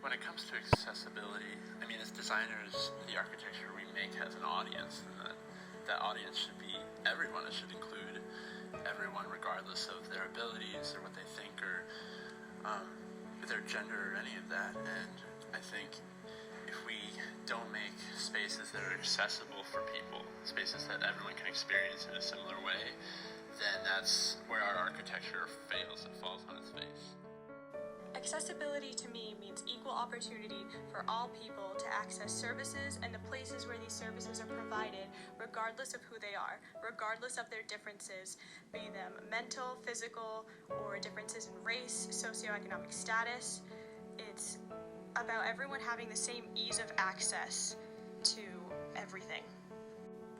When it comes to accessibility, I mean, as designers, the architecture we make has an audience, and that audience should be everyone. It should include everyone, regardless of their abilities or what they think or their gender or any of that. And I think if we don't make spaces that are accessible for people, spaces that everyone can experience in a similar way, then that's where our architecture fails. It falls on its face. Accessibility to me means equal opportunity for all people to access services and the places where these services are provided, regardless of who they are, regardless of their differences, be them mental, physical, or differences in race, socioeconomic status. It's about everyone having the same ease of access to everything.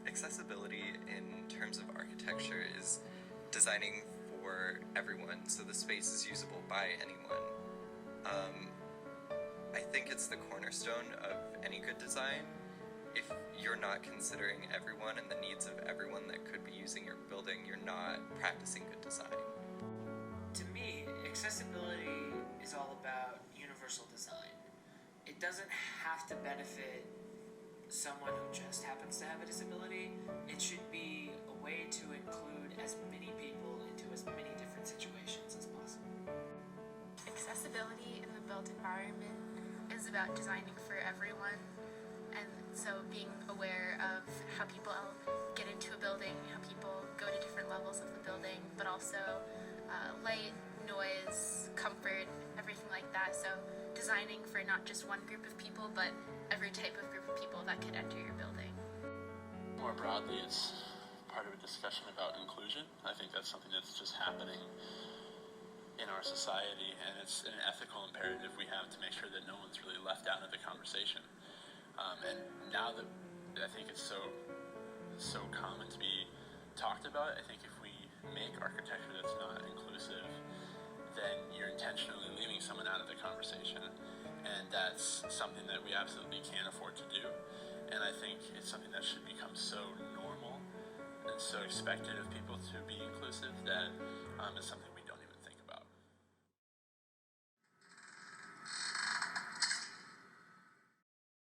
Accessibility in terms of architecture is designing for everyone, so the space is usable by anyone. I think it's the cornerstone of any good design. If you're not considering everyone and the needs of everyone that could be using your building, you're not practicing good design. To me, accessibility is all about universal design. It doesn't have to benefit someone who just happens to have a disability. It should be a way to include as many people into as many different situations as possible. Accessibility in the built environment is about designing for everyone, and so being aware of how people get into a building, how people go to different levels of the building, but also light, noise, comfort, everything like that. So designing for not just one group of people, but every type of group of people that could enter your building. More broadly, it's part of a discussion about inclusion. I think that's something that's just happening in our society, and it's an ethical imperative we have to make sure that no one's really left out of the conversation. And now that I think it's so common to be talked about, I think if we make architecture that's not inclusive, then you're intentionally leaving someone out of the conversation, and that's something that we absolutely can't afford to do. And I think it's something that should become so normal and so expected of people to be inclusive that it's something